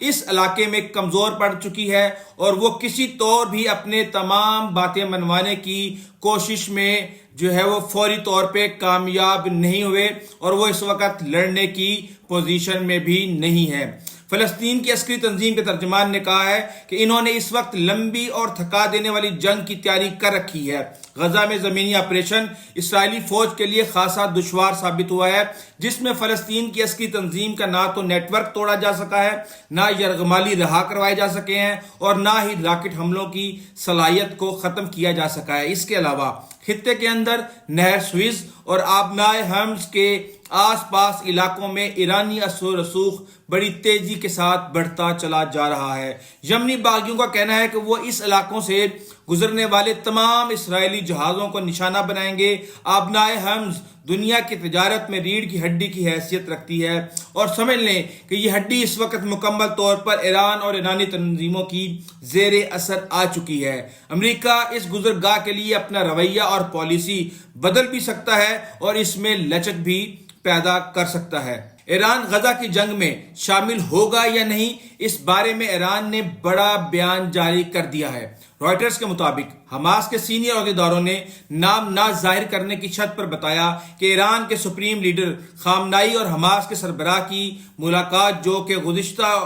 اس علاقے میں کمزور پڑ چکی ہے اور وہ کسی طور بھی اپنے تمام باتیں منوانے کی کوشش میں وہ فوری طور پہ کامیاب نہیں ہوئے اور وہ اس وقت لڑنے کی پوزیشن میں بھی نہیں ہے۔ فلسطین کی عسکری تنظیم کے ترجمان نے کہا ہے کہ انہوں نے اس وقت لمبی اور تھکا دینے والی جنگ کی تیاری کر رکھی ہے۔ غزہ میں زمینی آپریشن اسرائیلی فوج کے لیے خاصا دشوار ثابت ہوا ہے، جس میں فلسطین کی عسکری تنظیم کا نہ تو نیٹ ورک توڑا جا سکا ہے، نہ یرغمالی رہا کروائے جا سکے ہیں اور نہ ہی راکٹ حملوں کی صلاحیت کو ختم کیا جا سکا ہے۔ اس کے علاوہ خطے کے اندر نہر سوئز اور آبنائے ہرمز کے آس پاس علاقوں میں ایرانی اثر و رسوخ بڑی تیزی کے ساتھ بڑھتا چلا جا رہا ہے۔ یمنی باغیوں کا کہنا ہے کہ وہ اس علاقوں سے گزرنے والے تمام اسرائیلی جہازوں کو نشانہ بنائیں گے۔ آبنائے ہرمز دنیا کی تجارت میں ریڑھ کی ہڈی کی حیثیت رکھتی ہے اور سمجھ لیں کہ یہ ہڈی اس وقت مکمل طور پر ایران اور ایرانی تنظیموں کی زیر اثر آ چکی ہے۔ امریکہ اس گزرگاہ کے لیے اپنا رویہ اور پالیسی بدل بھی سکتا ہے اور اس میں لچک بھی پیدا کر سکتا ہے۔ ایران غزہ کی جنگ میں شامل ہوگا یا نہیں، اس بارے میں ایران نے بڑا بیان جاری کر دیا ہے۔ رائٹرز کے مطابق حماس کے سینئر عہدیداروں نے نام نہ ظاہر کرنے کی شرط پر بتایا کہ ایران کے سپریم لیڈر خامنائی اور حماس کے سربراہ کی ملاقات جو کہ گزشتہ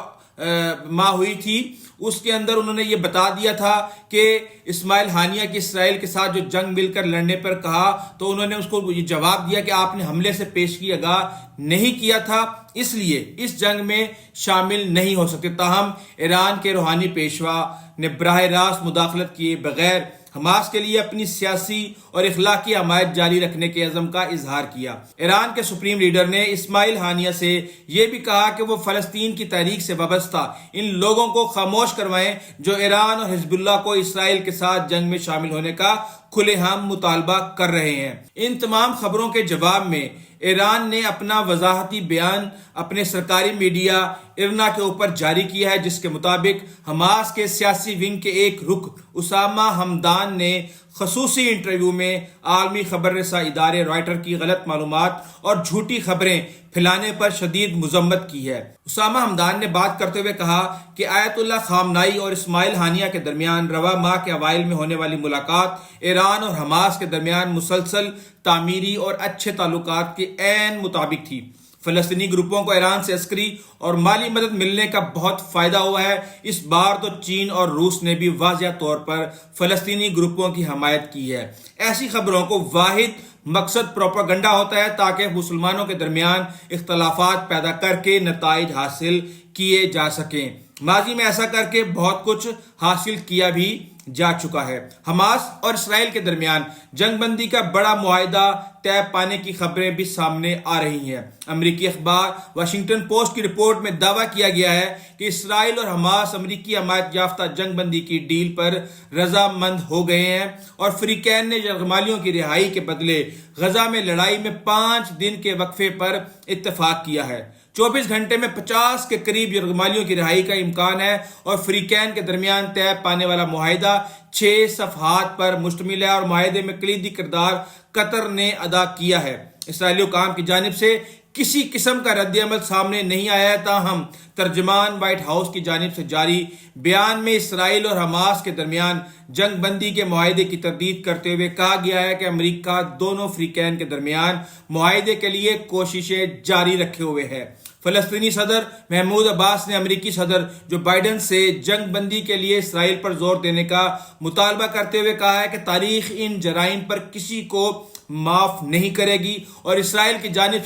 ماہ ہوئی تھی، اس کے اندر انہوں نے یہ بتا دیا تھا کہ اسماعیل ہانیہ کی اسرائیل کے ساتھ جو جنگ مل کر لڑنے پر کہا تو انہوں نے اس کو یہ جواب دیا کہ آپ نے حملے سے پیشگی آگاہ نہیں کیا تھا، اس لیے اس جنگ میں شامل نہیں ہو سکتے۔ تاہم ایران کے روحانی پیشوا نے براہ راست مداخلت کیے بغیر حماس کے لیے اپنی سیاسی اور اخلاقی حمایت جاری رکھنے کے عزم کا اظہار کیا۔ ایران کے سپریم لیڈر نے اسماعیل ہانیہ سے یہ بھی کہا کہ وہ فلسطین کی تحریک سے وابستہ ان لوگوں کو خاموش کروائیں جو ایران اور حزب اللہ کو اسرائیل کے ساتھ جنگ میں شامل ہونے کا کھلے عام مطالبہ کر رہے ہیں۔ ان تمام خبروں کے جواب میں ایران نے اپنا وضاحتی بیان اپنے سرکاری میڈیا ارنا کے اوپر جاری کیا ہے، جس کے مطابق حماس کے سیاسی ونگ کے ایک رکن اسامہ حمدان نے خصوصی انٹرویو میں عالمی خبر رساں ادارے رائٹر کی غلط معلومات اور جھوٹی خبریں پھیلانے پر شدید مذمت کی ہے۔ اسامہ حمدان نے بات کرتے ہوئے کہا کہ آیت اللہ خامنائی اور اسماعیل ہانیہ کے درمیان رواں ماہ کے اوائل میں ہونے والی ملاقات ایران اور حماس کے درمیان مسلسل تعمیری اور اچھے تعلقات کے عین مطابق تھی۔ فلسطینی گروپوں کو ایران سے عسکری اور مالی مدد ملنے کا بہت فائدہ ہوا ہے۔ اس بار تو چین اور روس نے بھی واضح طور پر فلسطینی گروپوں کی حمایت کی ہے۔ ایسی خبروں کو واحد مقصد پروپیگنڈا ہوتا ہے تاکہ مسلمانوں کے درمیان اختلافات پیدا کر کے نتائج حاصل کیے جا سکیں۔ ماضی میں ایسا کر کے بہت کچھ حاصل کیا بھی جا چکا ہے۔ حماس اور اسرائیل کے درمیان جنگ بندی کا بڑا معاہدہ طے پانے کی خبریں بھی سامنے آ رہی ہیں۔ امریکی اخبار واشنگٹن پوسٹ کی رپورٹ میں دعویٰ کیا گیا ہے کہ اسرائیل اور حماس امریکی حمایت یافتہ جنگ بندی کی ڈیل پر رضامند ہو گئے ہیں اور فریقین نے یرغمالیوں کی رہائی کے بدلے غزہ میں لڑائی میں 5 دن کے وقفے پر اتفاق کیا ہے۔ 24 گھنٹے میں 50 کے قریب یرغمالیوں کی رہائی کا امکان ہے اور فریقین کے درمیان طے پانے والا معاہدہ 6 صفحات پر مشتمل ہے اور معاہدے میں کلیدی کردار قطر نے ادا کیا ہے۔ اسرائیلی حکام کی جانب سے کسی قسم کا رد عمل سامنے نہیں آیا ہے، تاہم ترجمان وائٹ ہاؤس کی جانب سے جاری بیان میں اسرائیل اور حماس کے درمیان جنگ بندی کے معاہدے کی تردید کرتے ہوئے کہا گیا ہے کہ امریکہ دونوں فریقین کے درمیان معاہدے کے لیے کوششیں جاری رکھے ہوئے ہے۔ فلسطینی صدر محمود عباس نے امریکی صدر جو بائیڈن سے جنگ بندی کے لیے اسرائیل پر زور دینے کا مطالبہ کرتے ہوئے کہا ہے کہ تاریخ ان جرائم پر کسی کو معاف نہیں کرے گی اور اسرائیل کی جانب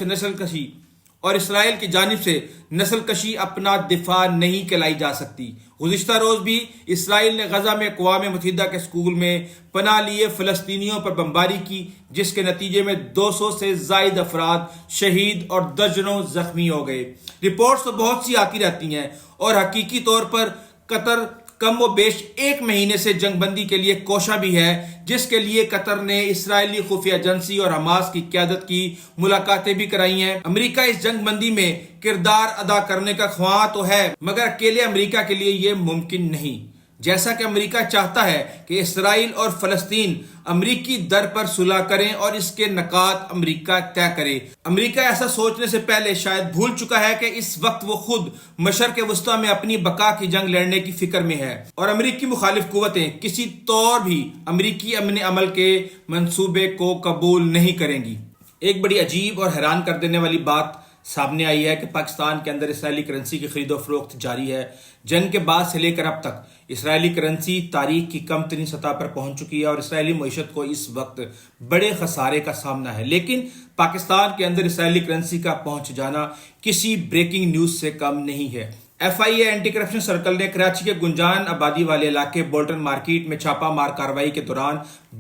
سے نسل کشی اپنا دفاع نہیں کہلائی جا سکتی۔ گزشتہ روز بھی اسرائیل نے غزہ میں اقوام متحدہ کے اسکول میں پناہ لیے فلسطینیوں پر بمباری کی، جس کے نتیجے میں 200 سے زائد افراد شہید اور درجنوں زخمی ہو گئے۔ رپورٹس تو بہت سی آتی رہتی ہیں اور حقیقی طور پر قطر کم و بیش 1 مہینے سے جنگ بندی کے لیے کوشاں بھی ہے، جس کے لیے قطر نے اسرائیلی خفیہ ایجنسی اور حماس کی قیادت کی ملاقاتیں بھی کرائی ہیں۔ امریکہ اس جنگ بندی میں کردار ادا کرنے کا خواہاں تو ہے، مگر اکیلے امریکہ کے لیے یہ ممکن نہیں۔ جیسا کہ امریکہ چاہتا ہے کہ اسرائیل اور فلسطین امریکی در پر صلح کریں اور اس کے نکات امریکہ طے کرے۔ امریکہ ایسا سوچنے سے پہلے شاید بھول چکا ہے کہ اس وقت وہ خود مشرق وسطیٰ میں اپنی بقا کی جنگ لڑنے کی فکر میں ہے، اور امریکی مخالف قوتیں کسی طور بھی امریکی امن عمل کے منصوبے کو قبول نہیں کریں گی۔ ایک بڑی عجیب اور حیران کر دینے والی بات سامنے آئی ہے کہ پاکستان کے اندر اسرائیلی کرنسی کی خرید و فروخت جاری ہے۔ جنگ کے بعد سے لے کر اب تک اسرائیلی کرنسی تاریخ کی کم ترین سطح پر پہنچ چکی ہے اور اسرائیلی معیشت کو اس وقت بڑے خسارے کا سامنا ہے، لیکن پاکستان کے اندر اسرائیلی کرنسی کا پہنچ جانا کسی بریکنگ نیوز سے کم نہیں ہے۔ FIA اینٹی کرپشن سرکل نے کراچی کے گنجان آبادی والے علاقے بولٹن مارکیٹ میں چھاپہ مار کارروائی کے دوران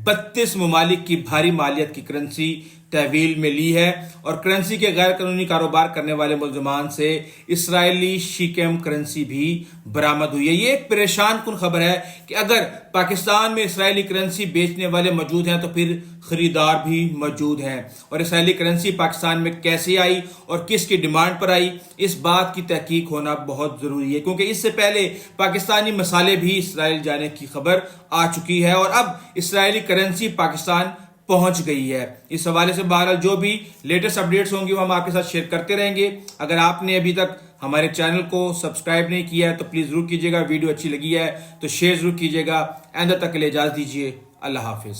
32 ممالک کی بھاری مالیت کی کرنسی تحویل میں لی ہے، اور کرنسی کے غیر قانونی کاروبار کرنے والے ملزمان سے اسرائیلی شیکیم کرنسی بھی برآمد ہوئی ہے۔ یہ ایک پریشان کن خبر ہے کہ اگر پاکستان میں اسرائیلی کرنسی بیچنے والے موجود ہیں تو پھر خریدار بھی موجود ہیں، اور اسرائیلی کرنسی پاکستان میں کیسے آئی اور کس کی ڈیمانڈ پر آئی، اس بات کی تحقیق ہونا بہت ضروری ہے، کیونکہ اس سے پہلے پاکستانی مسالے بھی اسرائیل جانے کی خبر آ چکی ہے اور اب اسرائیلی کرنسی پاکستان پہنچ گئی ہے۔ اس حوالے سے بہرحال جو بھی لیٹسٹ اپڈیٹس ہوں گی وہ ہم آپ کے ساتھ شیئر کرتے رہیں گے۔ اگر آپ نے ابھی تک ہمارے چینل کو سبسکرائب نہیں کیا ہے تو پلیز ضرور کیجیے گا، ویڈیو اچھی لگی ہے تو شیئر ضرور کیجیے گا۔ آئندہ تک کے لیے اجازت دیجیے، اللہ حافظ۔